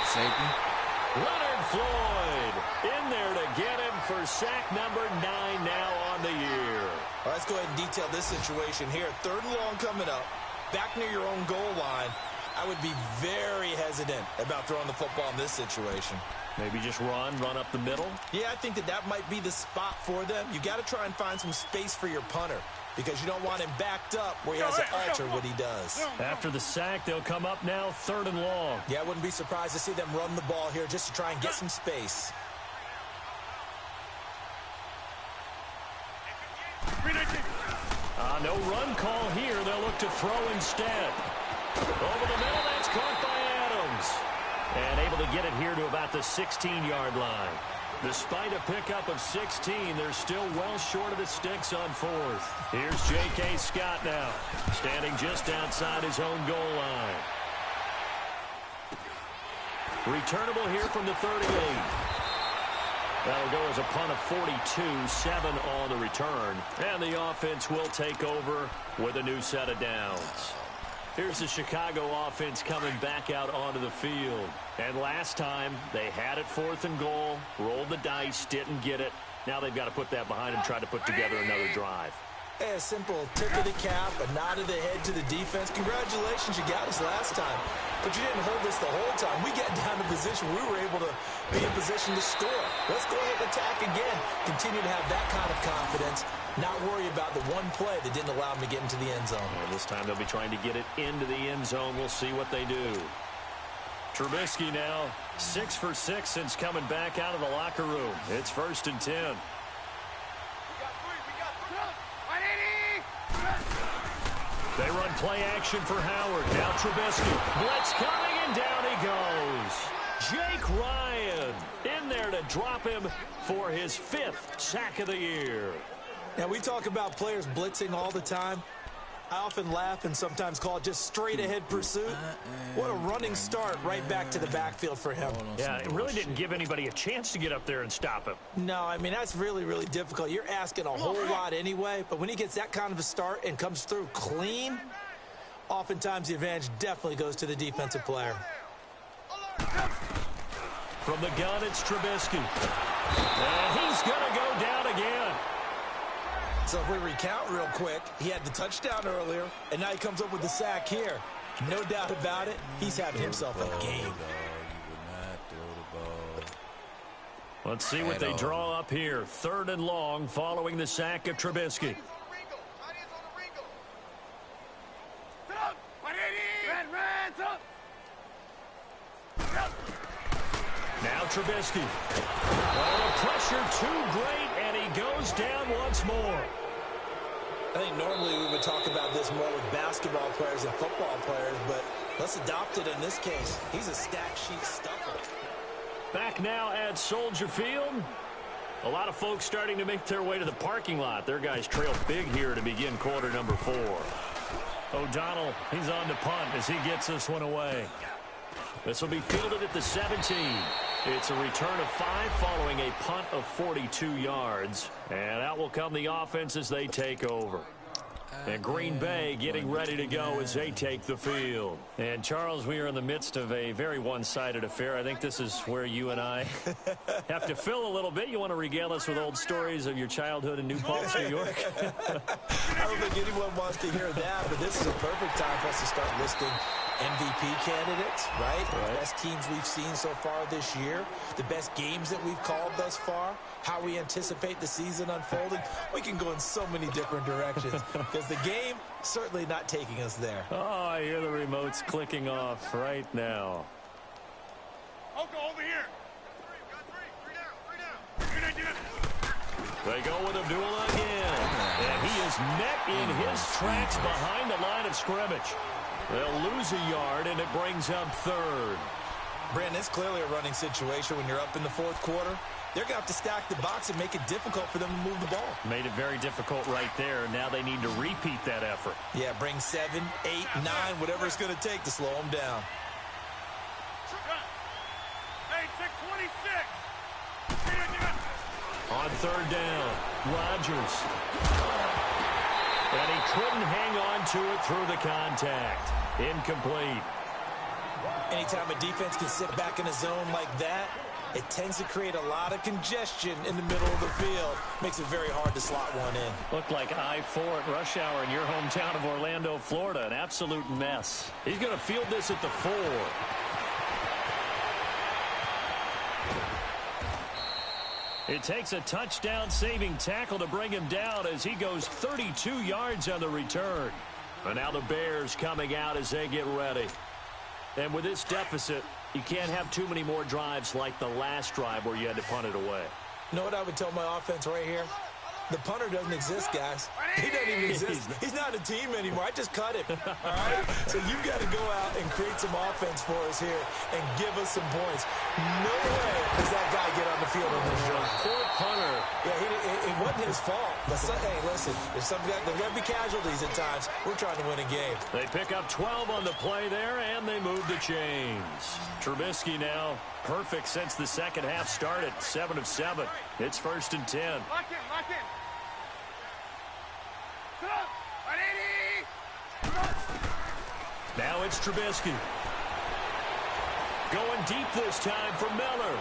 Safety.
Leonard Floyd in there to get him for sack number 9 now on the year.
Well, let's go ahead and detail this situation here. 3rd and long coming up, back near your own goal line. I would be very hesitant about throwing the football in this situation.
Maybe just run up the middle?
Yeah, I think that might be the spot for them. You got to try and find some space for your punter because you don't want him backed up where he has to alter what he does.
After the sack, they'll come up now 3rd and long.
Yeah, I wouldn't be surprised to see them run the ball here just to try and get some space.
No run call here. They'll look to throw instead. Over the middle, that's caught by Adams. And able to get it here to about the 16-yard line. Despite a pickup of 16, they're still well short of the sticks on fourth. Here's J.K. Scott now, standing just outside his own goal line. Returnable here from the 38. That'll go as a punt of 42, 7 on the return. And the offense will take over with a new set of downs. Here's the Chicago offense coming back out onto the field. And last time, they had it 4th and goal, rolled the dice, didn't get it. Now they've got to put that behind them, try to put together another drive.
Hey, a simple tip of the cap, a nod of the head to the defense. Congratulations, you got us last time. But you didn't hold us the whole time. We got down to position. We were able to be in position to score. Let's go ahead and attack again. Continue to have that kind of confidence. Not worry about the one play that didn't allow them to get into the end zone.
And this time they'll be trying to get it into the end zone. We'll see what they do. Trubisky now 6 for 6 since coming back out of the locker room. It's 1st and 10. They run play action for Howard. Now Trubisky. Blitz coming, and down he goes. Jake Ryan in there to drop him for his 5th sack of the year.
Now, we talk about players blitzing all the time. I often laugh and sometimes call it just straight-ahead pursuit. What a running start right back to the backfield for him.
Yeah, it really didn't give anybody a chance to get up there and stop him.
No, I mean, that's really, really difficult. You're asking a whole lot anyway, but when he gets that kind of a start and comes through clean, oftentimes the advantage definitely goes to the defensive player.
From the gun, it's Trubisky. And he's going to go down again.
So if we recount real quick, he had the touchdown earlier, and now he comes up with the sack here. No doubt about it, he's having himself a game.
Let's see what they draw up here. 3rd and long following the sack of Trubisky. Now Trubisky. Oh, pressure too great, and he goes down once more.
I think normally we would talk about this more with basketball players and football players, but let's adopt it in this case. He's a stat sheet stuffer.
Back now at Soldier Field. A lot of folks starting to make their way to the parking lot. Their guys trail big here to begin quarter number 4. O'Donnell, he's on to punt as he gets this one away. This will be fielded at the 17. It's a return of 5 following a punt of 42 yards. And out will come the offense as they take over. And Green Bay getting ready to go as they take the field. And, Charles, we are in the midst of a very one-sided affair. I think this is where you and I have to fill a little bit. You want to regale us with old stories of your childhood in New Paltz, New York?
I don't think anyone wants to hear that, but this is a perfect time for us to start listing MVP candidates, right? The best teams we've seen so far this year, the best games that we've called thus far, how we anticipate the season unfolding. We can go in so many different directions because the game certainly not taking us there.
Oh, I hear the remotes clicking off right now.
I'll go over here. Three down.
They go with Abdullah again. And he is met in his tracks behind the line of scrimmage. They'll lose a yard, and it brings up 3rd.
Brandon, it's clearly a running situation when you're up in the 4th quarter. They're going to have to stack the box and make it difficult for them to move the ball.
Made it very difficult right there. Now they need to repeat that effort.
Yeah, bring 7, 8, 9, whatever it's going to take to slow them down.
Hey, 626.
On 3rd down, Rodgers. And he couldn't hang on to it through the contact. Incomplete.
Anytime a defense can sit back in a zone like that, it tends to create a lot of congestion in the middle of the field. Makes it very hard to slot one in.
Looked like I-4 at rush hour in your hometown of Orlando, Florida. An absolute mess. He's going to field this at the 4. It takes a touchdown-saving tackle to bring him down as he goes 32 yards on the return. And now the Bears coming out as they get ready. And with this deficit, you can't have too many more drives like the last drive where you had to punt it away.
You know what I would tell my offense right here?
The punter doesn't exist, guys. He doesn't even exist. He's not a team anymore. I just cut him. All right? So you've got to go out and create some offense for us here and give us some points. No way does that guy get on the field on this drive.
Poor punter.
Yeah, it wasn't his fault. But hey, listen, there's some guys, there's going to be casualties at times. We're trying to win a game.
They pick up 12 on the play there, and they move the chains. Trubisky now perfect since the second half started. 7 of 7. It's 1st and 10.
Lock in, lock in.
Now it's Trubisky. Going deep this time for Miller.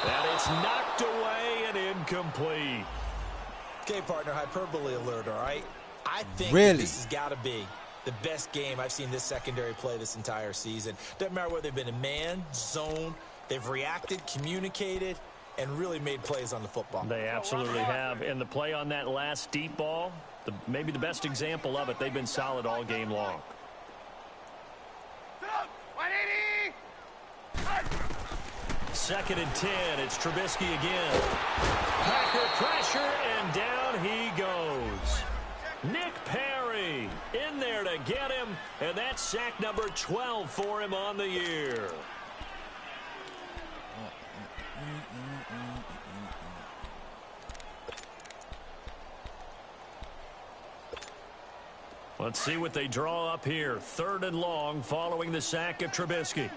And it's knocked away and incomplete.
Okay, partner, hyperbole alert, all right? I think this has got to be the best game I've seen this secondary play this entire season. Doesn't matter whether they've been in man, zone, they've reacted, communicated, and really made plays on the football.
They absolutely have. And the play on that last deep ball, maybe the best example of it, they've been solid all game long. Second and 10. It's Trubisky again. Packer pressure, and down he goes. Nick Perry in there to get him, and that's sack number 12 for him on the year. Let's see what they draw up here. 3rd and long following the sack of Trubisky.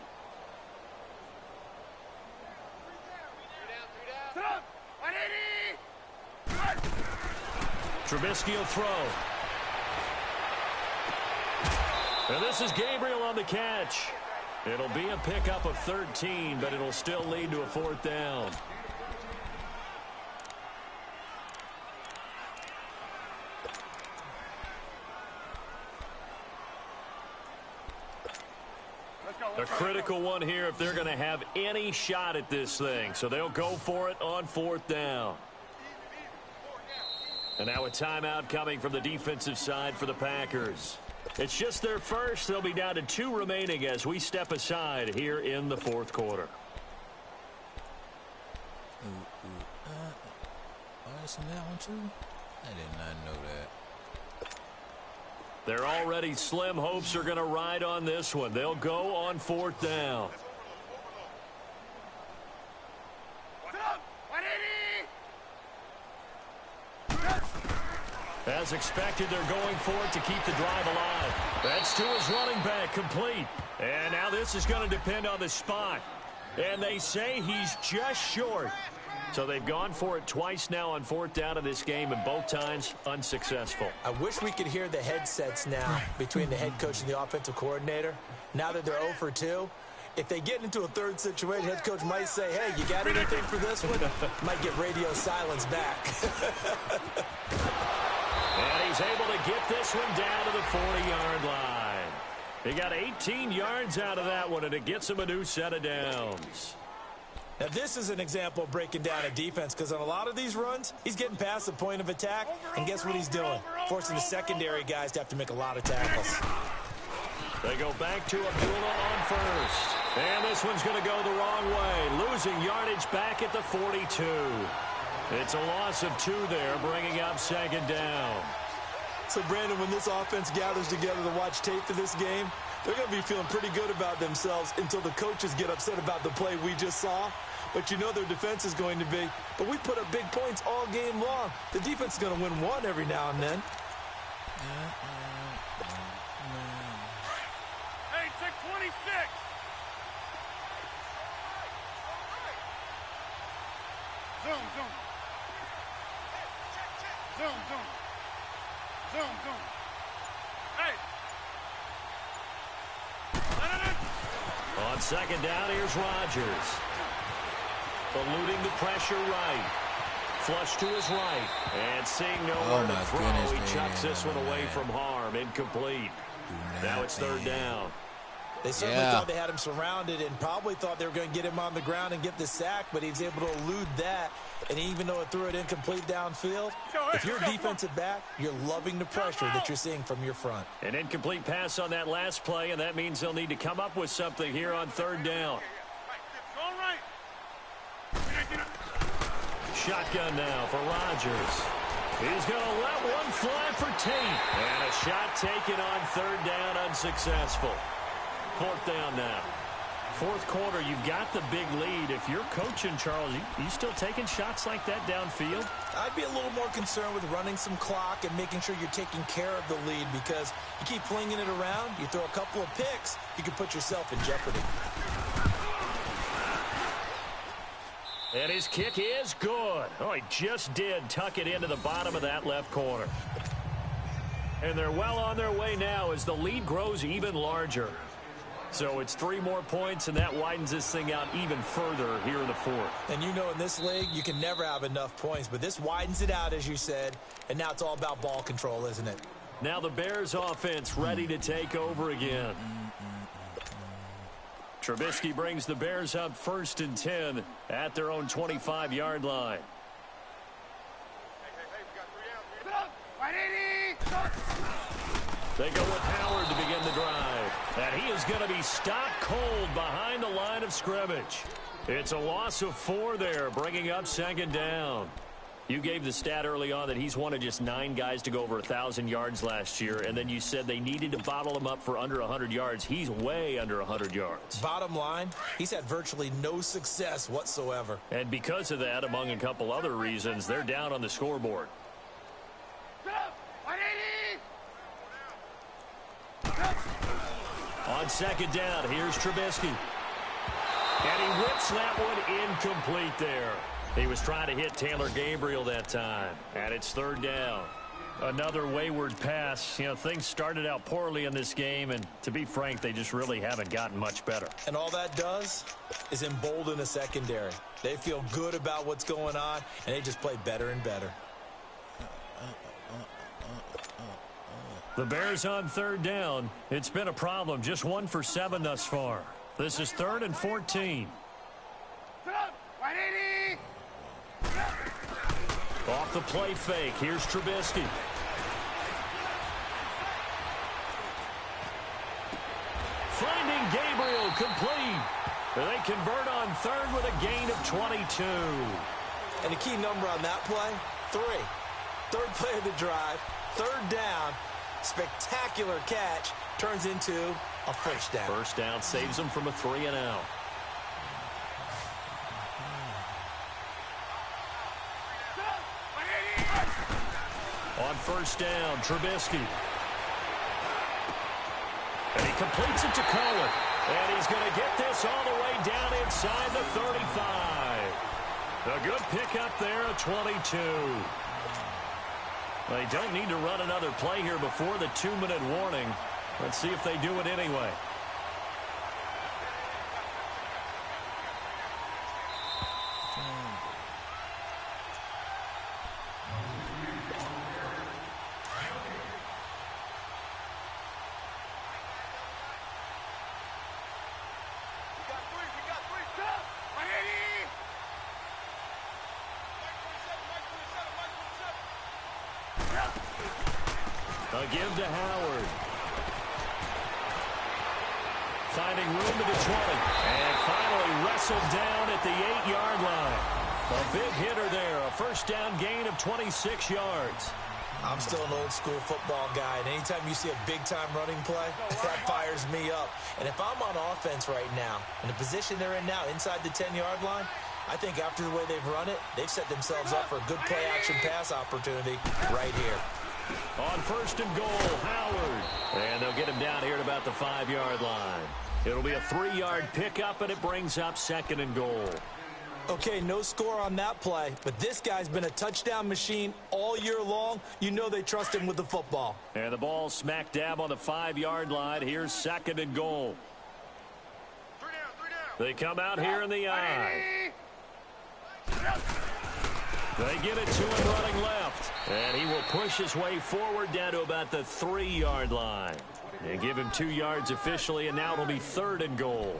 Trubisky will throw. And this is Gabriel on the catch. It'll be a pickup of 13, but it'll still lead to a 4th down. A critical one here if they're going to have any shot at this thing. So they'll go for it on 4th down. And now a timeout coming from the defensive side for the Packers. It's just their first. They'll be down to 2 remaining as we step aside here in the 4th quarter.
That's in that one too? I did not know that.
They're already slim hopes are going to ride on this one. They'll go on 4th down. As expected, they're going for it to keep the drive alive. That's to his running back, complete. And now this is going to depend on the spot. And they say he's just short. So they've gone for it twice now on 4th down in this game, and both times unsuccessful.
I wish we could hear the headsets now between the head coach and the offensive coordinator. Now that they're 0 for 2, if they get into a 3rd situation, head coach might say, hey, you got anything for this one? Might get radio silence back.
And he's able to get this one down to the 40-yard line. He got 18 yards out of that one, and it gets him a new set of downs.
Now, this is an example of breaking down a defense, because on a lot of these runs, he's getting past the point of attack, and guess what he's doing? Forcing the secondary guys to have to make a lot of tackles.
They go back to Abdullah on 1st. And this one's going to go the wrong way, losing yardage back at the 42. It's a loss of 2 there, bringing up 2nd down.
So, Brandon, when this offense gathers together to watch tape for this game, they're going to be feeling pretty good about themselves until the coaches get upset about the play we just saw. But you know their defense is going to be. But we put up big points all game long. The defense is going to win one every now and then.
Hey, 626. Zoom, zoom. Zoom, zoom. Zoom, zoom. Hey.
On 2nd down, here's Rodgers. Eluding the pressure right. Flush to his right. And seeing nowhere to throw, he chucks this one away from harm. Incomplete. Now it's 3rd down.
They certainly thought they had him surrounded and probably thought they were going to get him on the ground and get the sack, but he's able to elude that. And even though it threw it incomplete downfield, if you're a defensive back, you're loving the pressure that you're seeing from your front.
An incomplete pass on that last play, and that means they'll need to come up with something here on 3rd down. shotgun now for Rodgers. He's going to let one fly for Tate. And a shot taken on third down, unsuccessful. Fourth down now. Fourth quarter, you've got the big lead. If you're coaching, Charles, you still taking shots like that downfield?
I'd be a little more concerned with running some clock and making sure you're taking care of the lead, because you keep flinging it around, you throw a couple of picks, you can put yourself in jeopardy.
And his kick is good. Oh, he just did tuck it into the bottom of that left corner. And they're well on their way now as the lead grows even larger. So it's 3 more points, and that widens this thing out even further here in the fourth.
And you know, in this league, you can never have enough points, but this widens it out, as you said, and now it's all about ball control, isn't it?
Now the Bears offense ready to take over again. Trubisky brings the Bears up 1st and 10 at their own 25-yard line. They go with Howard to begin the drive. And he is going to be stopped cold behind the line of scrimmage. It's a loss of 4 there, bringing up 2nd down. You gave the stat early on that he's one of just 9 guys to go over 1,000 yards last year, and then you said they needed to bottle him up for under 100 yards. He's way under 100 yards.
Bottom line, he's had virtually no success whatsoever.
And because of that, among a couple other reasons, they're down on the scoreboard. On 2nd down, here's Trubisky. And he whips that one incomplete there. He was trying to hit Taylor Gabriel that time. And it's 3rd down. Another wayward pass. You know, things started out poorly in this game, and to be frank, they just really haven't gotten much better.
And all that does is embolden the secondary. They feel good about what's going on, and they just play better and better.
The Bears on 3rd down. It's been a problem. Just 1 for 7 thus far. This is 3rd and 14. Off the play fake. Here's Trubisky. Finding Gabriel complete. They convert on 3rd with a gain of 22.
And the key number on that play, 3. 3rd play of the drive, 3rd down. Spectacular catch turns into a 1st down.
1st down saves them from a 3-and-out. On 1st down, Trubisky. And he completes it to Cohen. And he's going to get this all the way down inside the 35. A good pickup there at 22. They don't need to run another play here before the 2-minute warning. Let's see if they do it anyway. A give to Howard. Finding room to the 20. And finally wrestled down at the 8-yard line. A big hitter there. A 1st down gain of 26 yards.
I'm still an old-school football guy, and anytime you see a big-time running play, that fires me up. And if I'm on offense right now, in the position they're in now, inside the 10-yard line, I think after the way they've run it, they've set themselves up for a good play-action pass opportunity right here.
On 1st and goal, Howard. And they'll get him down here at about the 5-yard line. It'll be a 3-yard pickup, and it brings up 2nd and goal.
Okay, no score on that play, but this guy's been a touchdown machine all year long. You know they trust him with the football.
And the ball smack dab on the 5-yard line. Here's 2nd and goal.
3 down.
They come out here in the eye. They get it to him running left. And he will push his way forward down to about the 3-yard line. They give him 2 yards officially, and now it'll be 3rd and goal.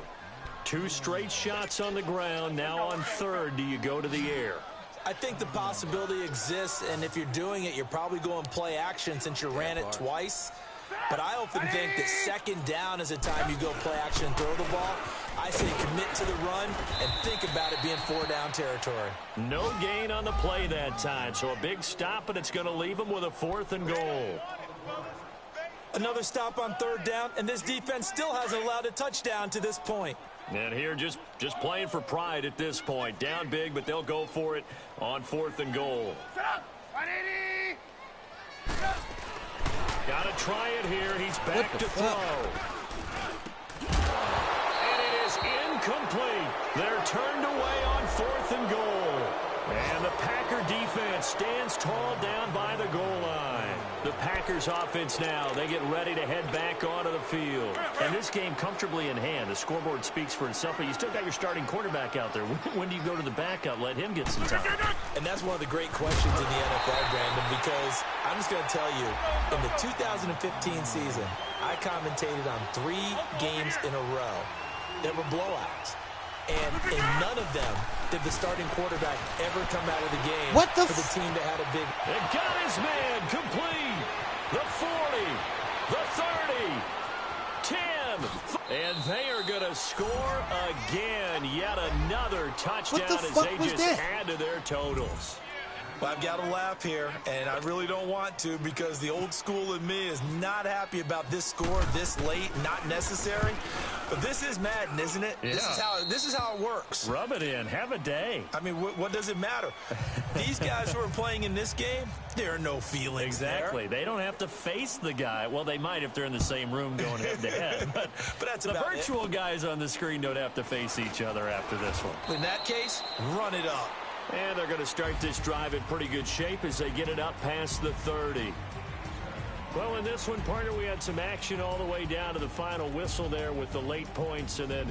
2 straight shots on the ground. Now on 3rd, do you go to the air?
I think the possibility exists, and if you're doing it, you're probably going play action since you ran it twice.
But I often think that second down is a time you go play action and throw the ball. I say commit to the run and think about it being 4-down territory.
No gain on the play that time, so a big stop, and it's going to leave them with a 4th and goal.
Another stop on 3rd down, and this defense still hasn't allowed a touchdown to this point.
And here, just playing for pride at this point. Down big, but they'll go for it on 4th and goal. Got to try it here. He's back to throw. And it is incomplete. They're turned away on 4th and goal. And the Packer defense stands tall down by the goal line. The Packers offense now, they get ready to head back onto the field. And this game comfortably in hand. The scoreboard speaks for itself, but you still got your starting quarterback out there. When do you go to the backup? Let him get some time.
And that's one of the great questions in the NFL, Brandon, because I'm just going to tell you, in the 2015 season, I commentated on 3 games in a row that were blowouts. And in none of them did the starting quarterback ever come out of the game for the team that had a big...
They got his man complete. The 40, the 30, 10. And they are going to score again. Yet another touchdown as they just add to their totals.
Well, I've got to laugh here, and I really don't want to because the old school in me is not happy about this score this late, not necessary. But this is Madden, isn't it? Yeah. This is how it works.
Rub it in. Have a day.
I mean, what does it matter? These guys who are playing in this game, there are no feelings
Exactly. They don't have to face the guy. Well, they might if they're in the same room going head-to-head. But
that's
the virtual guys on the screen don't have to face each other after this one.
In that case, run it up.
And they're going to start this drive in pretty good shape as they get it up past the 30. Well, in this one, partner, we had some action all the way down to the final whistle there with the late points and then